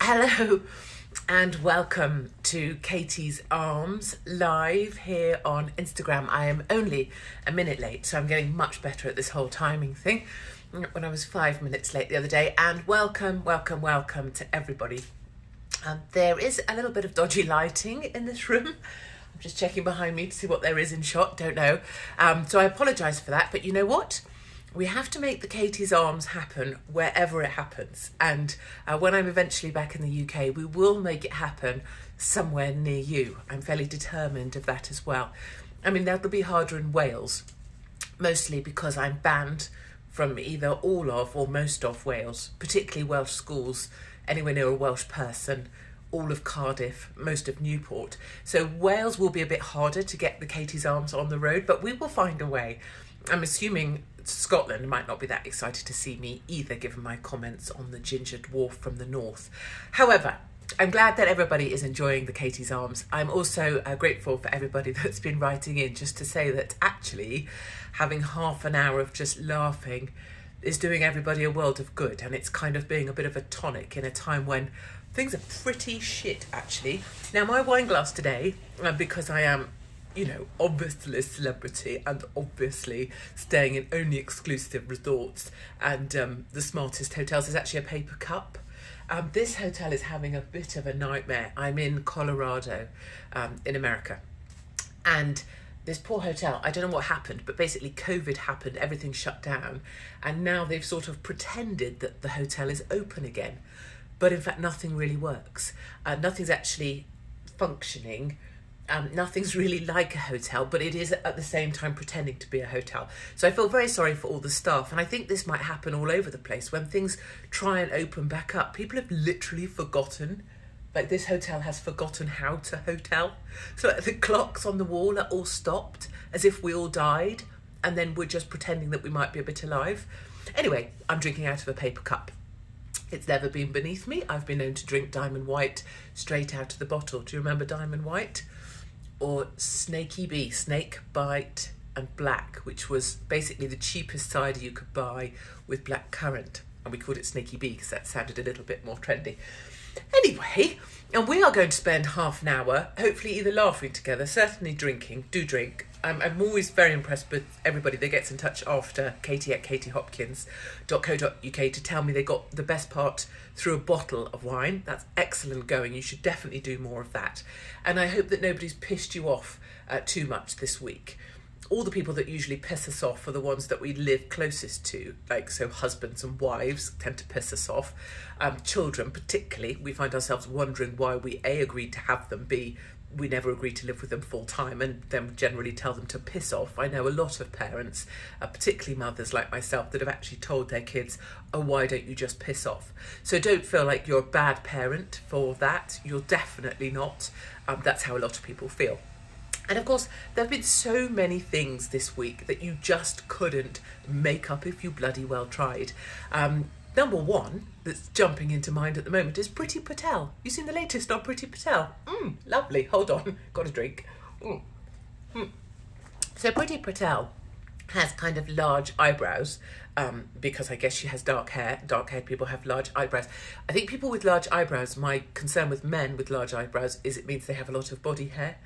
Hello and welcome to Katie's Arms live here on Instagram. I am only a minute late, so I'm getting much better at this whole timing thing. When I was 5 minutes late the other day, and welcome to everybody. There is a little bit of dodgy lighting in this room. I'm just checking behind me to see what there is in shot, don't know. So I apologise for that, but you know what? We have to make the Katie's Arms happen wherever it happens. And when I'm eventually back in the UK, we will make it happen somewhere near you. I'm fairly determined of that as well. I mean, that'll be harder in Wales, mostly because I'm banned from either all of or most of Wales, particularly Welsh schools, anywhere near a Welsh person, all of Cardiff, most of Newport. So Wales will be a bit harder to get the Katie's Arms on the road, but we will find a way. I'm assuming Scotland might not be that excited to see me either, given my comments on the ginger dwarf from the north. However, I'm glad that everybody is enjoying the Katie's Arms. I'm also grateful for everybody that's been writing in, just to say that actually having half an hour of just laughing is doing everybody a world of good, and it's kind of being a bit of a tonic in a time when things are pretty shit, actually. Now, my wine glass today, because I am, obviously a celebrity and obviously staying in only exclusive resorts and the smartest hotels, is actually a paper cup. This hotel is having a bit of a nightmare. I'm in Colorado, in America. And this poor hotel, I don't know what happened, but basically COVID happened, everything shut down. And now they've sort of pretended that the hotel is open again. But in fact, nothing really works. Nothing's actually functioning. Nothing's really like a hotel, but it is at the same time pretending to be a hotel. So I feel very sorry for all the staff, and I think this might happen all over the place. When things try and open back up, people have literally forgotten. Like, this hotel has forgotten how to hotel. So the clocks on the wall are all stopped, as if we all died, and then we're just pretending that we might be a bit alive. Anyway, I'm drinking out of a paper cup. It's never been beneath me. I've been known to drink Diamond White straight out of the bottle. Do you remember Diamond White? Or Snaky Bee, Snake Bite and Black, which was basically the cheapest cider you could buy with black currant. And we called it Snaky Bee because that sounded a little bit more trendy. Anyway, and we are going to spend half an hour, hopefully either laughing together, certainly drinking. Do drink. I'm always very impressed with everybody that gets in touch after katie@katiehopkins.co.uk to tell me they got the best part through a bottle of wine. That's excellent going. You should definitely do more of that. And I hope that nobody's pissed you off too much this week. All the people that usually piss us off are the ones that we live closest to, like, so husbands and wives tend to piss us off. Children particularly, we find ourselves wondering why we A, agreed to have them, B, we never agreed to live with them full time, and then generally tell them to piss off. I know a lot of parents, particularly mothers like myself, that have actually told their kids, oh, why don't you just piss off? So don't feel like you're a bad parent for that. You're definitely not. That's how a lot of people feel. And of course, there have been so many things this week that you just couldn't make up if you bloody well tried. Number one that's jumping into mind at the moment is Priti Patel. You seen the latest on Priti Patel? Lovely. Hold on. Got a drink. So Priti Patel has kind of large eyebrows, because I guess she has dark hair. Dark-haired people have large eyebrows. I think people with large eyebrows, my concern with men with large eyebrows is it means they have a lot of body hair,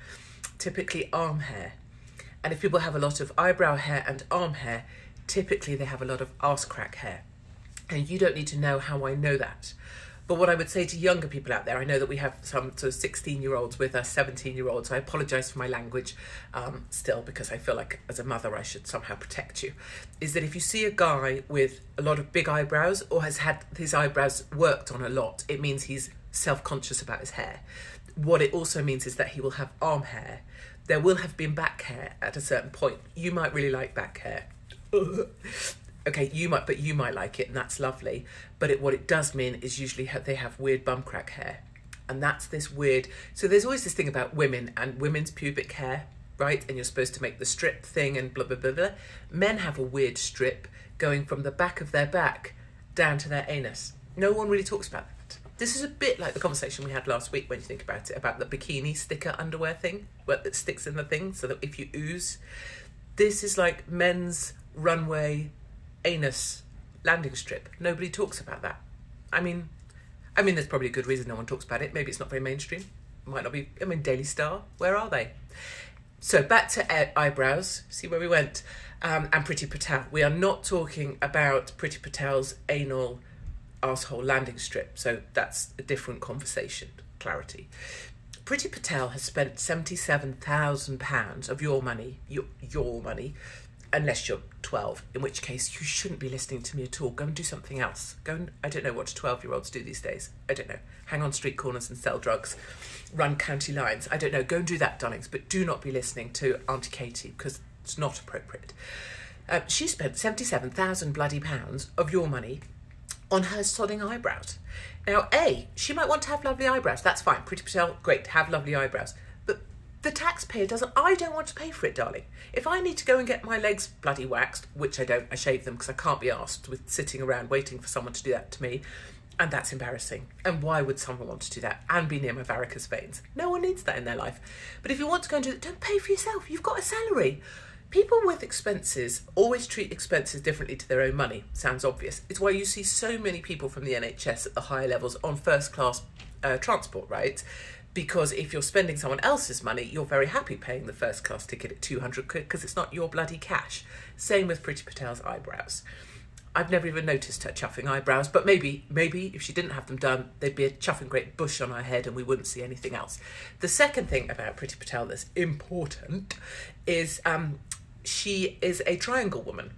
typically arm hair. And if people have a lot of eyebrow hair and arm hair, typically they have a lot of arse crack hair. And you don't need to know how I know that. But what I would say to younger people out there, I know that we have some sort of 16-year-olds with 17-year-olds. I apologise for my language still, because I feel like as a mother I should somehow protect you, is that if you see a guy with a lot of big eyebrows or has had his eyebrows worked on a lot, it means he's self-conscious about his hair. What it also means is that he will have arm hair. There will have been back hair at a certain point. You might really like back hair. Okay, you might like it, and that's lovely. But what it does mean is usually they have weird bum crack hair. And that's this weird... So there's always this thing about women and women's pubic hair, right? And you're supposed to make the strip thing and blah, blah, blah, blah. Men have a weird strip going from the back of their back down to their anus. No one really talks about that. This is a bit like the conversation we had last week when you think about it, about the bikini sticker underwear thing, that sticks in the thing so that if you ooze... This is like men's runway anus landing strip. Nobody talks about that. I mean, I mean, there's probably a good reason no one talks about it. Maybe it's not very mainstream. Might not be. I mean, Daily Star, where are they? So back to eyebrows. See where we went. And Priti Patel. We are not talking about Priti Patel's anal arsehole landing strip. So that's a different conversation. Clarity. Priti Patel has spent £77,000 of your money, your money, unless you're 12, in which case you shouldn't be listening to me at all. Go and do something else. Go and, I don't know what 12-year-olds do these days. I don't know. Hang on street corners and sell drugs. Run county lines. I don't know. Go and do that, darlings. But do not be listening to Auntie Katie, because it's not appropriate. She spent 77,000 bloody pounds of your money on her sodding eyebrows. Now, she might want to have lovely eyebrows. That's fine. Priti Patel, great, have lovely eyebrows. But the taxpayer doesn't. I don't want to pay for it, darling. If I need to go and get my legs bloody waxed, which I don't, I shave them because I can't be asked with sitting around waiting for someone to do that to me. And that's embarrassing. And why would someone want to do that and be near my varicose veins? No one needs that in their life. But if you want to go and do it, don't pay for yourself. You've got a salary. People with expenses always treat expenses differently to their own money. Sounds obvious. It's why you see so many people from the NHS at the higher levels on first class transport, right? Because if you're spending someone else's money, you're very happy paying the first class ticket at 200 quid because it's not your bloody cash. Same with Priti Patel's eyebrows. I've never even noticed her chuffing eyebrows, but maybe if she didn't have them done, there'd be a chuffing great bush on her head and we wouldn't see anything else. The second thing about Priti Patel that's important is she is a triangle woman.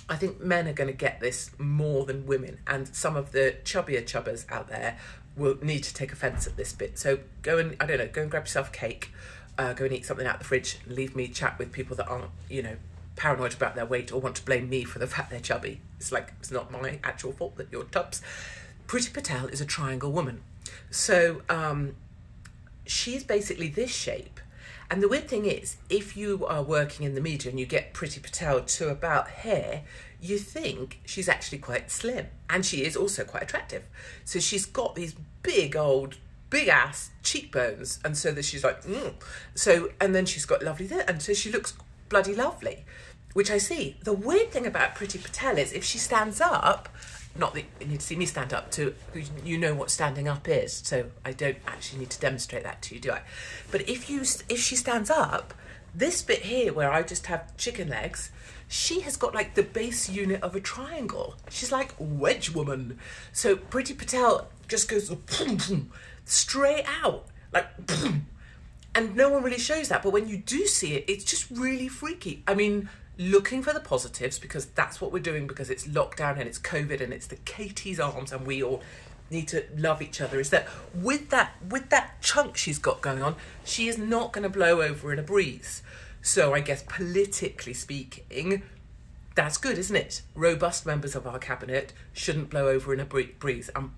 I think men are going to get this more than women, and some of the chubbier chubbers out there will need to take offence at this bit. So go and grab yourself a cake, go and eat something out the fridge, and leave me chat with people that aren't, paranoid about their weight or want to blame me for the fact they're chubby. It's like, it's not my actual fault that you're tubs. Priti Patel is a triangle woman. So she's basically this shape. And the weird thing is, if you are working in the media and you get Priti Patel to about here, you think she's actually quite slim. And she is also quite attractive. So she's got these big ass cheekbones. And so that she's like, So, and then she's got lovely hair. And so she looks bloody lovely, which I see. The weird thing about Priti Patel is if she stands up, not that you need to see me stand up, to you know what standing up is, so I don't actually need to demonstrate that to you, do I? But if she stands up, this bit here where I just have chicken legs, she has got like the base unit of a triangle. She's like wedge woman. So Priti Patel just goes boom, boom, straight out, like boom. And no one really shows that, but when you do see it, it's just really freaky. I mean, looking for the positives, because that's what we're doing, because it's lockdown and it's COVID and it's the Katie's arms and we all need to love each other, is that with that chunk she's got going on, she is not going to blow over in a breeze. So I guess politically speaking, that's good, isn't it? Robust members of our cabinet shouldn't blow over in a breeze. And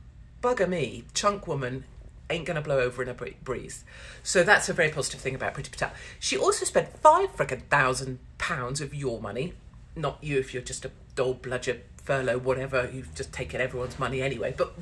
bugger me, chunk woman ain't going to blow over in a breeze. So that's a very positive thing about Priti Patel. She also spent £5,000 of your money, not you if you're just a dole bludger, furlough, whatever, you've just taken everyone's money anyway, but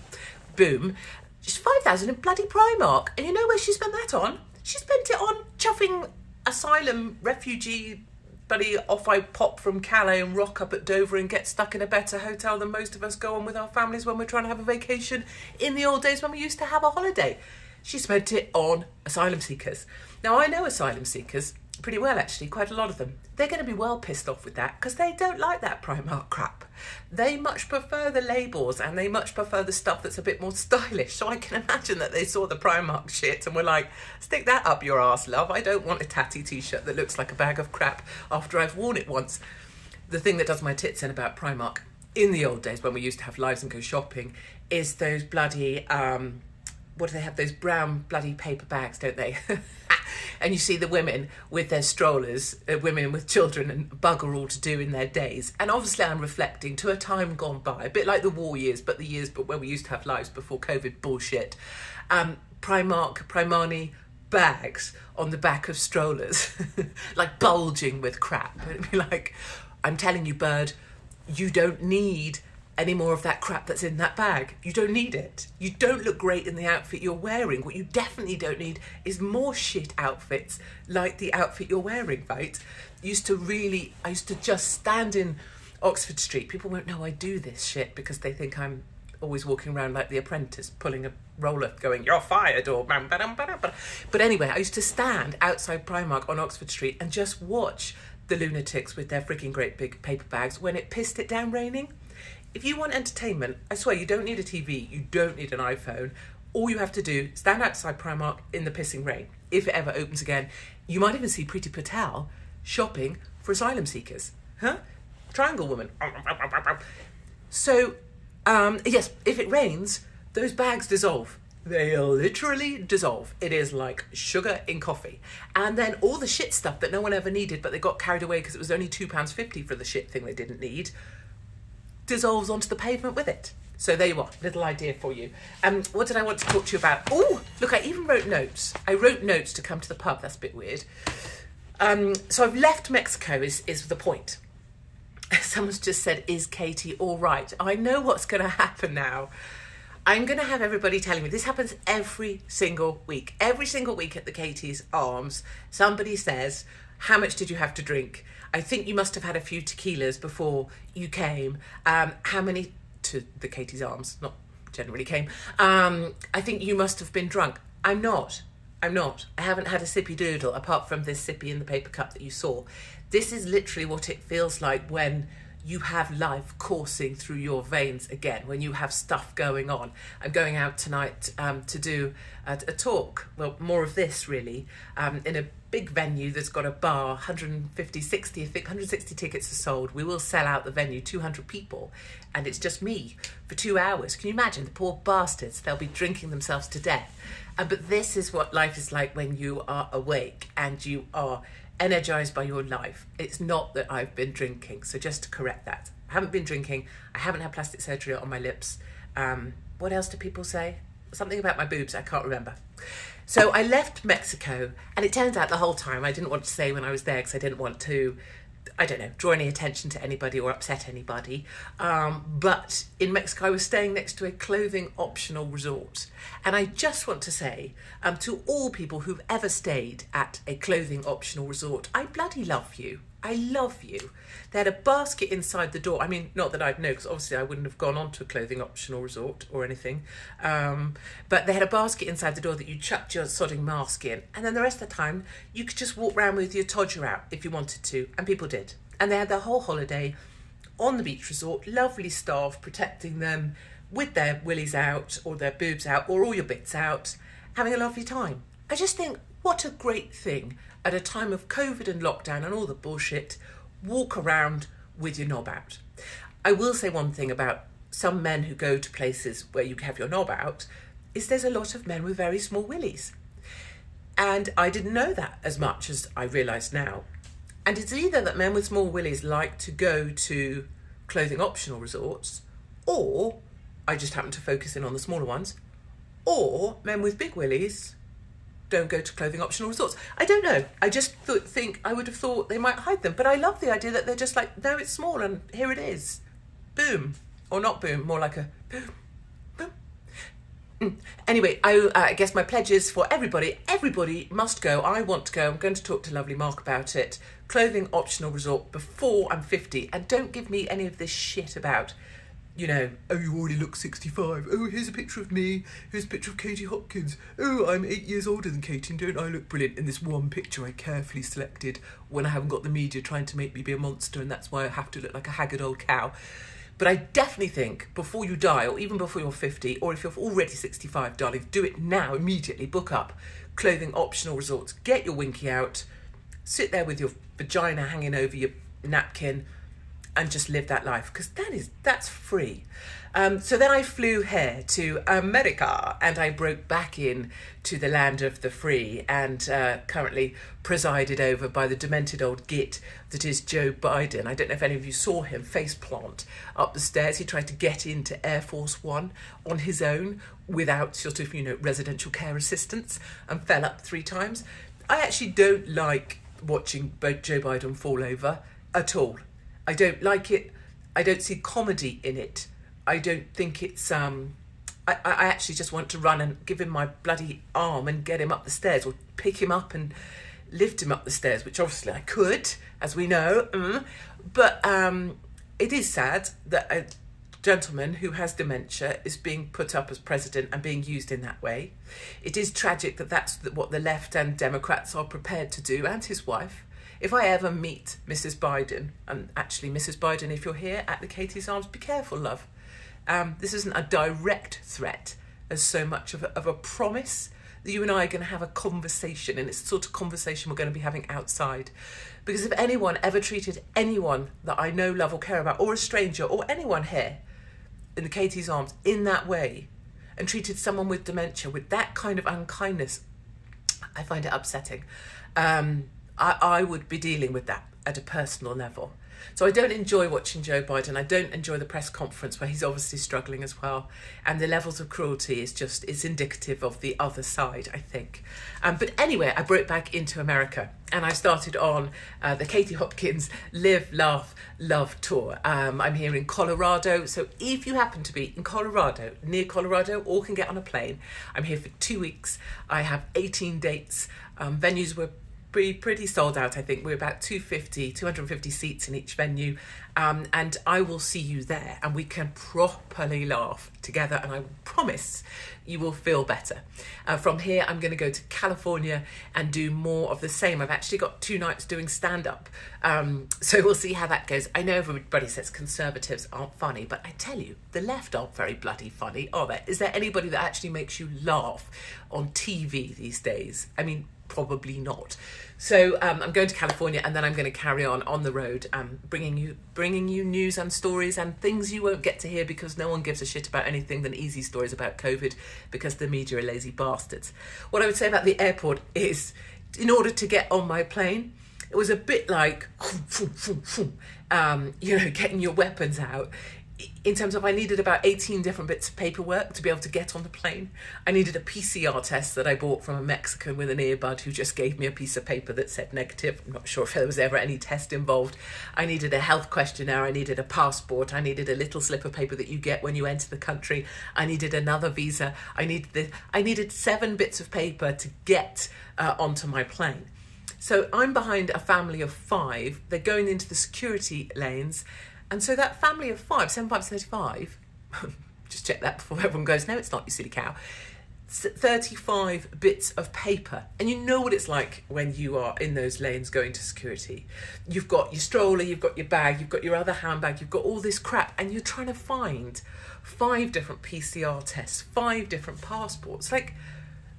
boom, just 5,000 in bloody Primark. And you know where she spent that on? She spent it on chuffing asylum refugee buddy off I pop from Calais and rock up at Dover and get stuck in a better hotel than most of us go on with our families when we're trying to have a vacation in the old days when we used to have a holiday. She spent it on asylum seekers. Now, I know asylum seekers pretty well, actually, quite a lot of them. They're going to be well pissed off with that because they don't like that Primark crap. They much prefer the labels and they much prefer the stuff that's a bit more stylish. So I can imagine that they saw the Primark shit and were like, stick that up your arse, love. I don't want a tatty t-shirt that looks like a bag of crap after I've worn it once. The thing that does my tits in about Primark in the old days when we used to have lives and go shopping is those bloody, what do they have? Those brown bloody paper bags, don't they? And you see the women with their strollers, women with children and bugger all to do in their days. And obviously I'm reflecting to a time gone by, a bit like the war years, but the years when we used to have lives before COVID bullshit. Primani bags on the back of strollers, like bulging with crap. It'd be like, I'm telling you, bird, you don't need any more of that crap that's in that bag. You don't need it. You don't look great in the outfit you're wearing. What you definitely don't need is more shit outfits like the outfit you're wearing, right? I used to just stand in Oxford Street. People won't know I do this shit because they think I'm always walking around like The Apprentice, pulling a roller, going, "You're fired," or bam, bam, bam, bam. But anyway, I used to stand outside Primark on Oxford Street and just watch the lunatics with their freaking great big paper bags when it pissed it down raining. If you want entertainment, I swear you don't need a TV, you don't need an iPhone. All you have to do, stand outside Primark in the pissing rain, if it ever opens again. You might even see Priti Patel shopping for asylum seekers. Huh? Triangle woman. So, yes, if it rains, those bags dissolve. They literally dissolve. It is like sugar in coffee. And then all the shit stuff that no one ever needed, but they got carried away because it was only £2.50 for the shit thing they didn't need, dissolves onto the pavement with it. So there you are, little idea for you. What did I want to talk to you about? Oh, look, I even wrote notes. I wrote notes to come to the pub. That's a bit weird. So I've left Mexico is the point. Someone's just said, is Katie all right? I know what's going to happen now. I'm going to have everybody telling me. This happens every single week. Every single week at the Katie's Arms, somebody says, how much did you have to drink? I think you must have had a few tequilas before you came. How many to the Katie's Arms? Not generally came. I think you must have been drunk. I'm not. I haven't had a sippy doodle apart from this sippy in the paper cup that you saw. This is literally what it feels like when you have life coursing through your veins again, when you have stuff going on. I'm going out tonight to do a talk, well, more of this really, in a big venue that's got a bar, 160 tickets are sold. We will sell out the venue, 200 people, and it's just me for 2 hours. Can you imagine the poor bastards? They'll be drinking themselves to death. But this is what life is like when you are awake and you are energized by your life. It's not that I've been drinking, so just to correct that. I haven't been drinking. I haven't had plastic surgery on my lips. What else do people say? Something about my boobs, I can't remember. So I left Mexico, and it turns out the whole time I didn't want to say when I was there because I didn't want to, I don't know, draw any attention to anybody or upset anybody. But in Mexico, I was staying next to a clothing optional resort. And I just want to say to all people who've ever stayed at a clothing optional resort, I bloody love you. I love you. They had a basket inside the door. I mean, not that I'd know, because obviously I wouldn't have gone on to a clothing optional resort or anything. But they had a basket inside the door that you chucked your sodding mask in. And then the rest of the time, you could just walk around with your todger out if you wanted to. And people did. And they had their whole holiday on the beach resort, lovely staff protecting them with their willies out or their boobs out or all your bits out, having a lovely time. I just think, what a great thing at a time of COVID and lockdown and all the bullshit, walk around with your knob out. I will say one thing about some men who go to places where you have your knob out, is there's a lot of men with very small willies. And I didn't know that as much as I realise now. And it's either that men with small willies like to go to clothing optional resorts, or I just happen to focus in on the smaller ones, or men with big willies don't go to clothing optional resorts. I don't know. I just think I would have thought they might hide them. But I love the idea that they're just like, no, it's small and here it is. Boom. Or not boom, more like a boom, boom. Anyway, I guess my pledge is for everybody. Everybody must go. I want to go. I'm going to talk to lovely Mark about it. Clothing optional resort before I'm 50. And don't give me any of this shit about, you know, oh, you already look 65. Oh, here's a picture of me. Here's a picture of Katie Hopkins. Oh, I'm 8 years older than Katie, and don't I look brilliant in this one picture I carefully selected when I haven't got the media trying to make me be a monster, and that's why I have to look like a haggard old cow. But I definitely think before you die, or even before you're 50, or if you're already 65, darling, do it now, immediately. Book up clothing optional resorts. Get your winky out. Sit there with your vagina hanging over your napkin and just live that life, because that's free. So then I flew here to America, and I broke back in to the land of the free, and currently presided over by the demented old git that is Joe Biden. I don't know if any of you saw him faceplant up the stairs. He tried to get into Air Force One on his own without sort of, residential care assistance, and fell up 3 times. I actually don't like watching Joe Biden fall over at all. I don't like it. I don't see comedy in it. I don't think it's... I actually just want to run and give him my bloody arm and get him up the stairs, or pick him up and lift him up the stairs, which obviously I could, as we know. But it is sad that gentleman who has dementia is being put up as president and being used in that way. It is tragic that that's what the left and Democrats are prepared to do, and his wife. If I ever meet Mrs. Biden, and actually Mrs. Biden, if you're here at the Katie's Arms, be careful, love. This isn't a direct threat as so much of a promise that you and I are going to have a conversation, and it's the sort of conversation we're going to be having outside. Because if anyone ever treated anyone that I know, love or care about, or a stranger, or anyone here in the Katie's Arms in that way, and treated someone with dementia with that kind of unkindness, I find it upsetting. I would be dealing with that at a personal level. So I don't enjoy watching Joe Biden. I don't enjoy the press conference where he's obviously struggling as well. And the levels of cruelty is indicative of the other side, I think. But anyway, I brought it back into America and I started on the Katie Hopkins Live, Laugh, Love tour. I'm here in Colorado. So if you happen to be in Colorado, near Colorado, or can get on a plane, I'm here for 2 weeks. I have 18 dates. Venues were pretty sold out, I think. We're about 250 seats in each venue, and I will see you there and we can properly laugh together, and I promise you will feel better. From here I'm going to go to California and do more of the same. I've actually got 2 nights doing stand-up, so we'll see how that goes. I know everybody says conservatives aren't funny, but I tell you, the left aren't very bloody funny, are they? Is there anybody that actually makes you laugh on TV these days? I mean, probably not. So I'm going to California, and then I'm going to carry on the road, bringing you news and stories and things you won't get to hear because no one gives a shit about anything than easy stories about COVID, because the media are lazy bastards. What I would say about the airport is, in order to get on my plane, it was a bit like getting your weapons out. In terms of, I needed about 18 different bits of paperwork to be able to get on the plane. I needed a PCR test that I bought from a Mexican with an earbud who just gave me a piece of paper that said negative. I'm not sure if there was ever any test involved. I needed a health questionnaire. I needed a passport. I needed a little slip of paper that you get when you enter the country. I needed another visa. I needed 7 bits of paper to get onto my plane. So I'm behind a family of 5. They're going into the security lanes. And so that family of 5, 7, 5, 35, just check that before everyone goes, no, it's not, you silly cow. 35 bits of paper. And you know what it's like when you are in those lanes going to security. You've got your stroller, you've got your bag, you've got your other handbag, you've got all this crap, and you're trying to find 5 different PCR tests, 5 different passports. Like,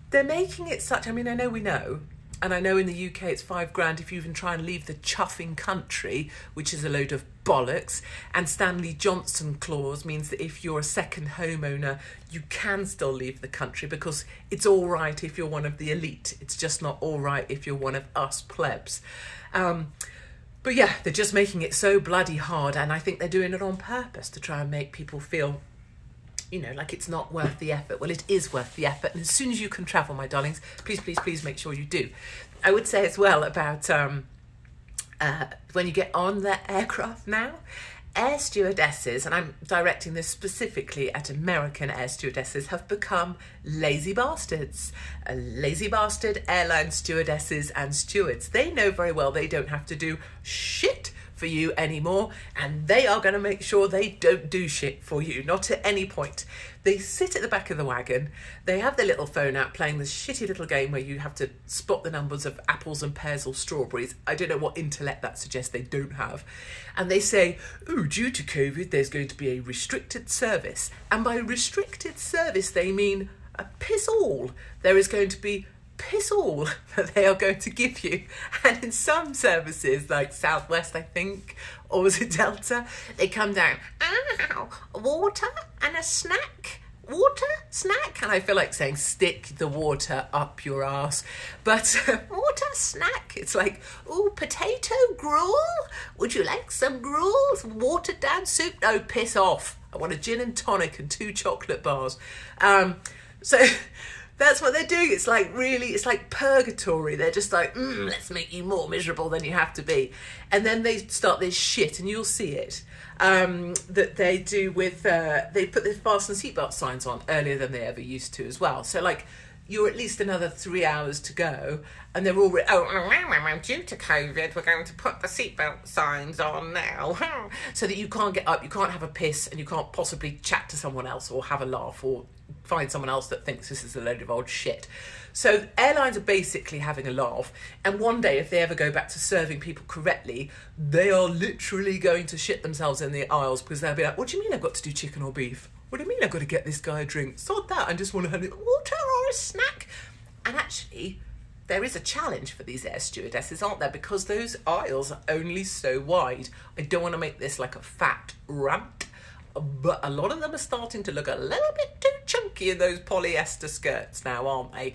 they're making it such, I mean, I know we know, and I know in the UK it's $5,000 if you even try and leave the chuffing country, which is a load of bollocks. And Stanley Johnson clause means that if you're a second homeowner, you can still leave the country because it's all right if you're one of the elite. It's just not all right if you're one of us plebs. But yeah, they're just making it so bloody hard, and I think they're doing it on purpose to try and make people feel, like it's not worth the effort. Well, it is worth the effort. And as soon as you can travel, my darlings, please make sure you do. I would say as well about when you get on the aircraft now, air stewardesses, and I'm directing this specifically at American air stewardesses, have become lazy bastards. Lazy bastard airline stewardesses and stewards. They know very well they don't have to do shit for you anymore, and they are going to make sure they don't do shit for you, not at any point. They sit at the back of the wagon, they have their little phone out playing this shitty little game where you have to spot the numbers of apples and pears or strawberries. I don't know what intellect that suggests they don't have. And they say, due to COVID there's going to be a restricted service, and by restricted service they mean a piss all. There is going to be piss all that they are going to give you. And in some services, like Southwest, I think, or was it Delta, they come down, water and a snack. Water, snack, and I feel like saying stick the water up your ass, but water, snack, it's like, potato gruel, would you like some gruel, some watered down soup? No, piss off, I want a gin and tonic and 2 chocolate bars. So that's what they're doing. It's like purgatory. They're just like, let's make you more miserable than you have to be. And then they start this shit, and you'll see it, that they do with, they put the fasten seatbelt signs on earlier than they ever used to as well. So like, you're at least another 3 hours to go, and they're already, due to COVID, we're going to put the seatbelt signs on now. So that you can't get up, you can't have a piss, and you can't possibly chat to someone else or have a laugh or find someone else that thinks this is a load of old shit. So airlines are basically having a laugh, and one day if they ever go back to serving people correctly, they are literally going to shit themselves in the aisles, because they'll be like, what do you mean I've got to do chicken or beef? What do you mean I've got to get this guy a drink? Sod that, I just want to have water or a snack. And actually, there is a challenge for these air stewardesses, aren't there? Because those aisles are only so wide. I don't want to make this like a fat rant, but a lot of them are starting to look a little bit too chunky in those polyester skirts now, aren't they?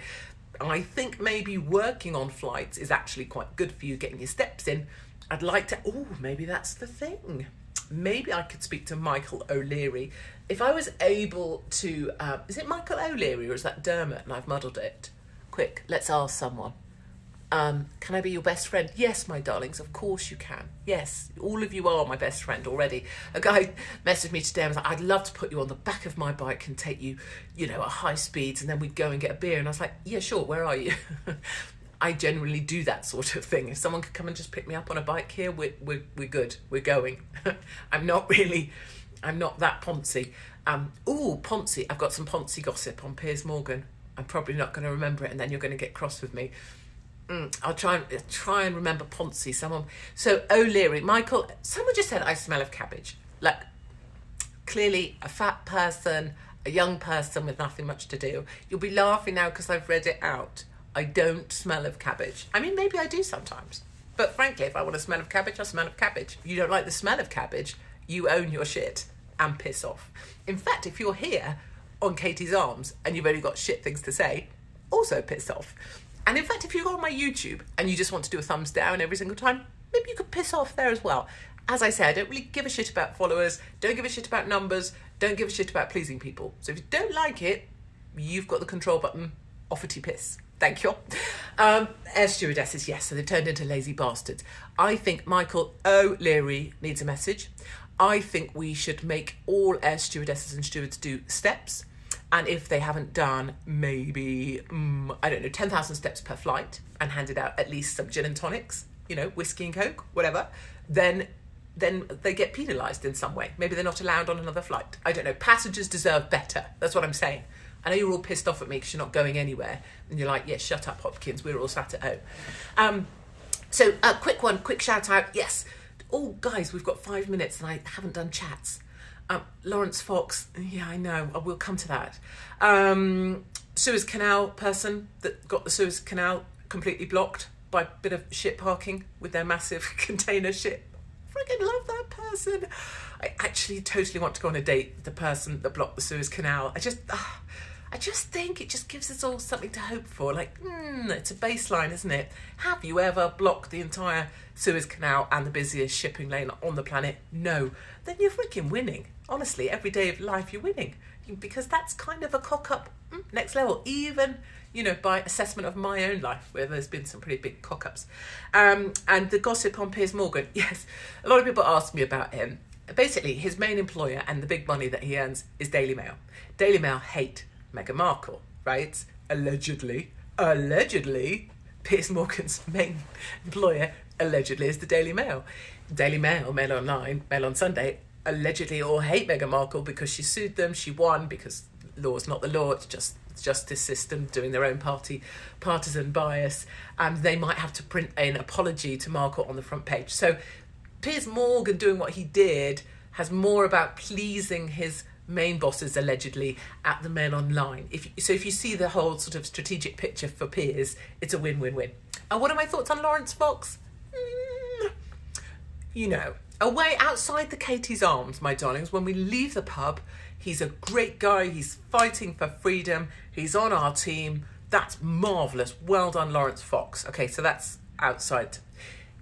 I think maybe working on flights is actually quite good for you, getting your steps in. I'd like to, maybe that's the thing. Maybe I could speak to Michael O'Leary. If I was able to, is it Michael O'Leary or is that Dermot and I've muddled it? Quick, let's ask someone. Can I be your best friend? Yes, my darlings, of course you can. Yes, all of you are my best friend already. A guy messaged me today and was like, I'd love to put you on the back of my bike and take you, at high speeds, and then we'd go and get a beer. And I was like, yeah, sure, where are you? I generally do that sort of thing. If someone could come and just pick me up on a bike here, we're good. We're going. I'm not that poncy. Poncy. I've got some poncy gossip on Piers Morgan. I'm probably not going to remember it, and then you're going to get cross with me. I'll try and remember Poncy. So O'Leary, Michael, someone just said I smell of cabbage. Like, clearly a fat person, a young person with nothing much to do. You'll be laughing now because I've read it out. I don't smell of cabbage. I mean, maybe I do sometimes. But frankly, if I want to smell of cabbage, I smell of cabbage. If you don't like the smell of cabbage, you own your shit and piss off. In fact, if you're here on Katie's Arms and you've only got shit things to say, also piss off. And in fact, if you go on my YouTube and you just want to do a thumbs down every single time, maybe you could piss off there as well. As I say, I don't really give a shit about followers, don't give a shit about numbers, don't give a shit about pleasing people. So if you don't like it, you've got the control button, offer to piss. Thank you. Air stewardesses, yes, so they've turned into lazy bastards. I think Michael O'Leary needs a message. I think we should make all air stewardesses and stewards do steps. And if they haven't done maybe, 10,000 steps per flight and handed out at least some gin and tonics, whiskey and coke, whatever, then they get penalised in some way. Maybe they're not allowed on another flight. I don't know. Passengers deserve better. That's what I'm saying. I know you're all pissed off at me because you're not going anywhere. And you're like, yeah, shut up, Hopkins. We're all sat at home. So a quick shout out. Yes. Oh, guys, we've got 5 minutes and I haven't done chats. Lawrence Fox, yeah, I know, we'll come to that. Suez Canal person that got the Suez Canal completely blocked by a bit of shit parking with their massive container ship. Freaking love that person. I actually totally want to go on a date with the person that blocked the Suez Canal. I just think it just gives us all something to hope for. Like, it's a baseline, isn't it? Have you ever blocked the entire Suez Canal and the busiest shipping lane on the planet? No. Then you're freaking winning. Honestly, every day of life you're winning. Because that's kind of a cock-up next level. Even, by assessment of my own life, where there's been some pretty big cock-ups. And the gossip on Piers Morgan. Yes, a lot of people ask me about him. Basically, his main employer and the big money that he earns is Daily Mail. Daily Mail hate Meghan Markle, right? Allegedly, Piers Morgan's main employer allegedly is the Daily Mail. Daily Mail, Mail Online, Mail on Sunday, allegedly all hate Meghan Markle because she sued them. She won because law's not the law. It's just the justice system doing their own partisan bias. And they might have to print an apology to Markle on the front page. So Piers Morgan doing what he did has more about pleasing his main bosses allegedly at the Mail Online. If you see the whole sort of strategic picture for Piers, it's a win-win-win. And what are my thoughts on Lawrence Fox? Away outside the Katie's Arms, my darlings, when we leave the pub, he's a great guy, he's fighting for freedom, he's on our team. That's marvellous. Well done, Lawrence Fox. Okay, so that's outside.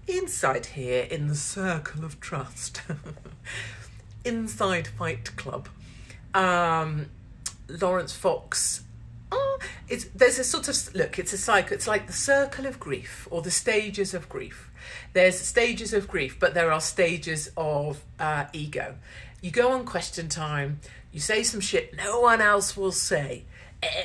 Inside here, in the circle of trust, inside Fight Club, Lawrence Fox, there's a sort of, look, it's a cycle, it's like the circle of grief or the stages of grief. There's stages of grief, but there are stages of ego. You go on Question Time, you say some shit no one else will say.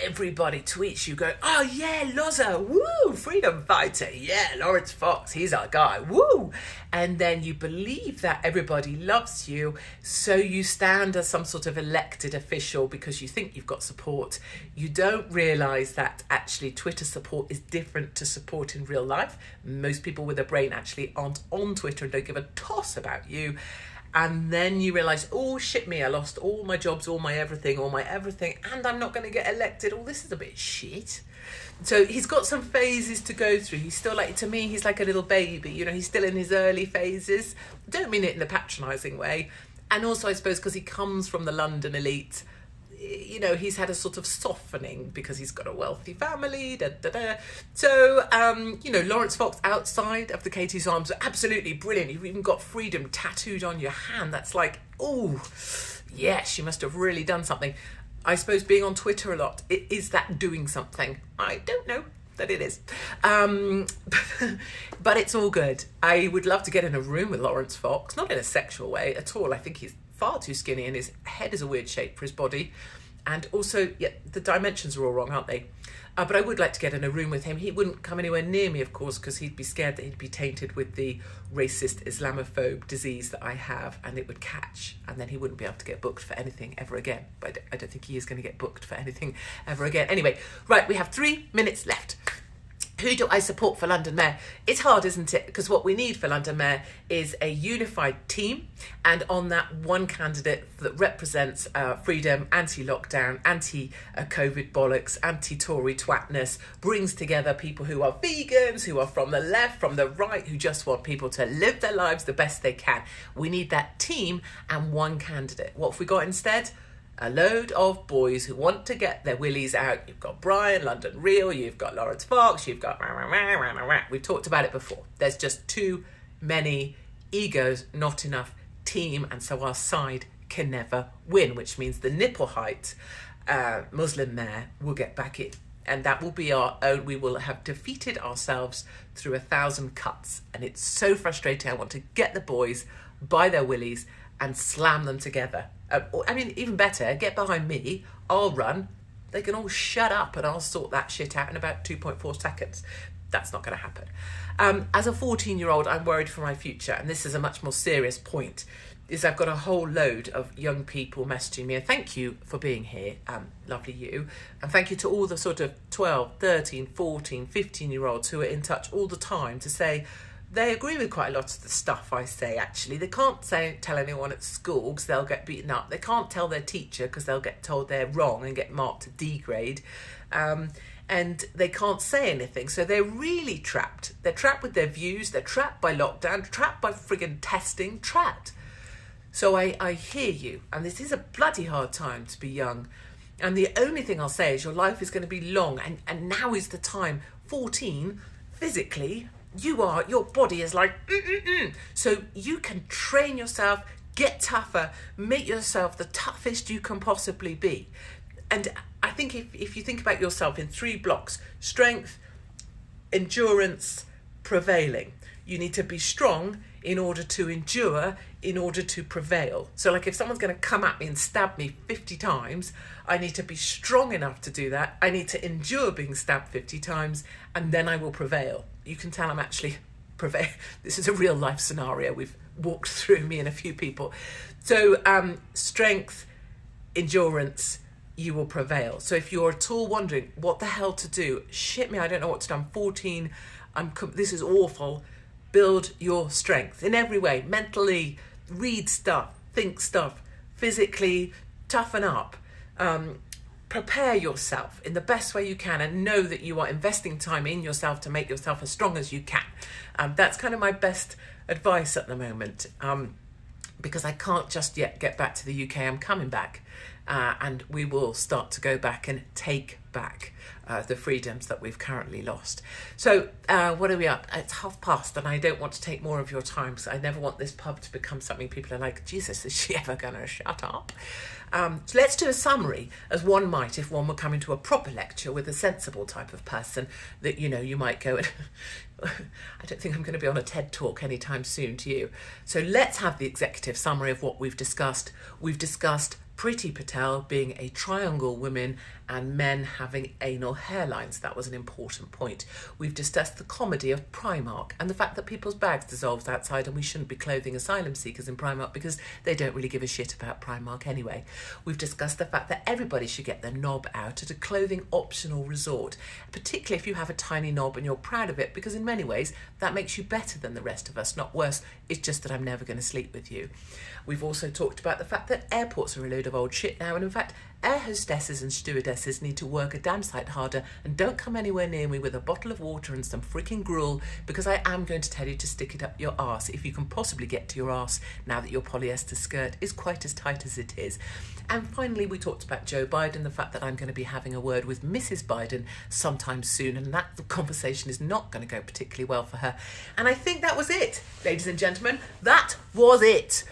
everybody tweets you going, oh yeah, Loza, woo, freedom fighter, yeah, Laurence Fox, he's our guy, woo. And then you believe that everybody loves you, so you stand as some sort of elected official because you think you've got support. You don't realise that actually Twitter support is different to support in real life. Most people with a brain actually aren't on Twitter and don't give a toss about you. And then you realise, oh shit me, I lost all my jobs, all my everything, and I'm not going to get elected. Oh, this is a bit shit. So he's got some phases to go through. He's still like, to me, he's like a little baby. You know, he's still in his early phases. Don't mean it in a patronising way. And also, I suppose, because he comes from the London elite, you know, he's had a sort of softening because he's got a wealthy family, So, you know, Laurence Fox outside of the Katie's Arms are absolutely brilliant. You've even got freedom tattooed on your hand. That's like, oh, yes, you must have really done something. I suppose being on Twitter a lot, is that doing something? I don't know that it is. But it's all good. I would love to get in a room with Laurence Fox, not in a sexual way at all. I think he's far too skinny and his head is a weird shape for his body, and also the dimensions are all wrong, aren't they? But I would like to get in a room with him. He wouldn't come anywhere near me, of course, because he'd be scared that he'd be tainted with the racist Islamophobe disease that I have, and it would catch, and then he wouldn't be able to get booked for anything ever again. But I don't think he is going to get booked for anything ever again. Anyway, right, we have 3 minutes left. Who do I support for London Mayor? It's hard, isn't it? Because what we need for London Mayor is a unified team, and on that, one candidate that represents freedom, anti-lockdown, anti-COVID bollocks, anti-Tory twatness, brings together people who are vegans, who are from the left, from the right, who just want people to live their lives the best they can. We need that team and one candidate. What have we got instead? A load of boys who want to get their willies out. You've got Brian, London Real, you've got Laurence Fox, you've got... We've talked about it before. There's just too many egos, not enough team, and so our side can never win, which means the nipple height Muslim mayor will get back in. And that will be our own. We will have defeated ourselves through 1,000 cuts. And it's so frustrating. I want to get the boys by their willies and slam them together. I mean, even better, get behind me, I'll run, they can all shut up and I'll sort that shit out in about 2.4 seconds. That's not going to happen. As a 14-year-old, I'm worried for my future, and this is a much more serious point, is I've got a whole load of young people messaging me, and thank you for being here, lovely you, and thank you to all the sort of 12, 13, 14, 15-year-olds who are in touch all the time to say, they agree with quite a lot of the stuff I say, actually. They can't tell anyone at school because they'll get beaten up. They can't tell their teacher because they'll get told they're wrong and get marked a D grade. And they can't say anything. So they're really trapped. They're trapped with their views. They're trapped by lockdown, trapped by friggin' testing, trapped. So I hear you. And this is a bloody hard time to be young. And the only thing I'll say is your life is going to be long. And now is the time. 14, physically... your body is like, So you can train yourself, get tougher, make yourself the toughest you can possibly be. And I think if you think about yourself in 3 blocks, strength, endurance, prevailing. You need to be strong in order to endure, in order to prevail. So like if someone's going to come at me and stab me 50 times, I need to be strong enough to do that. I need to endure being stabbed 50 times, and then I will prevail. You can tell I'm actually prevail. This is a real life scenario we've walked through, me and a few people. So strength, endurance, you will prevail. So if you're at all wondering what the hell to do, shit me, I don't know what to do. I'm 14. This is awful. Build your strength in every way. Mentally, read stuff, think stuff. Physically, toughen up. Prepare yourself in the best way you can, and know that you are investing time in yourself to make yourself as strong as you can. That's kind of my best advice at the moment, because I can't just yet get back to the UK. I'm coming back, and we will start to go back and take back the freedoms that we've currently lost. So what are we up? It's past, and I don't want to take more of your time, because I never want this pub to become something people are like, Jesus, is she ever going to shut up? So let's do a summary, as one might if one were coming to a proper lecture with a sensible type of person that, you might go and... I don't think I'm going to be on a TED talk anytime soon to you. So let's have the executive summary of what we've discussed. We've discussed Priti Patel being a triangle woman and men having anal hairlines. That was an important point. We've discussed the comedy of Primark and the fact that people's bags dissolves outside and we shouldn't be clothing asylum seekers in Primark because they don't really give a shit about Primark anyway. We've discussed the fact that everybody should get their knob out at a clothing optional resort, particularly if you have a tiny knob and you're proud of it, because in many ways that makes you better than the rest of us, not worse. It's just that I'm never going to sleep with you. We've also talked about the fact that airports are a load of old shit now, and in fact air hostesses and stewardesses need to work a damn sight harder, and don't come anywhere near me with a bottle of water and some freaking gruel, because I am going to tell you to stick it up your arse if you can possibly get to your arse now that your polyester skirt is quite as tight as it is. And finally, we talked about Joe Biden, the fact that I'm going to be having a word with Mrs. Biden sometime soon, and that conversation is not going to go particularly well for her. And I think that was it, ladies and gentlemen. That was it.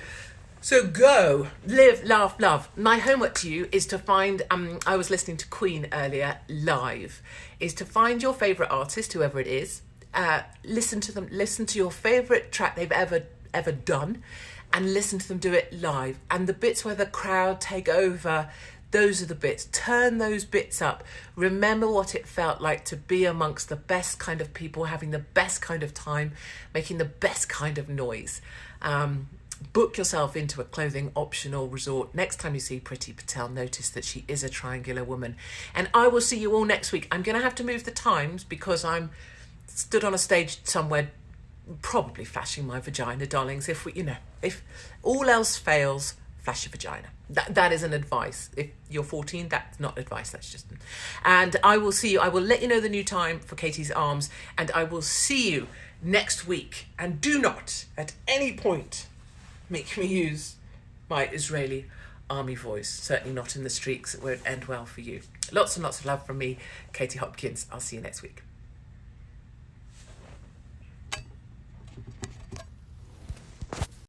So go, live, laugh, love. My homework to you is to find, I was listening to Queen earlier live, is to find your favourite artist, whoever it is, listen to them, listen to your favourite track they've ever done, and listen to them do it live. And the bits where the crowd take over, those are the bits. Turn those bits up. Remember what it felt like to be amongst the best kind of people, having the best kind of time, making the best kind of noise. Book yourself into a clothing optional resort. Next time you see Priti Patel, notice that she is a triangular woman. And I will see you all next week. I'm going to have to move the times because I'm stood on a stage somewhere probably flashing my vagina, darlings. If all else fails, flash your vagina. That is an advice. If you're 14, that's not advice, that's just... And I will see you. I will let you know the new time for Katie's Arms, and I will see you next week. And do not, at any point, make me use my Israeli army voice. Certainly not in the streets. It won't end well for you. Lots and lots of love from me, Katie Hopkins. I'll see you next week.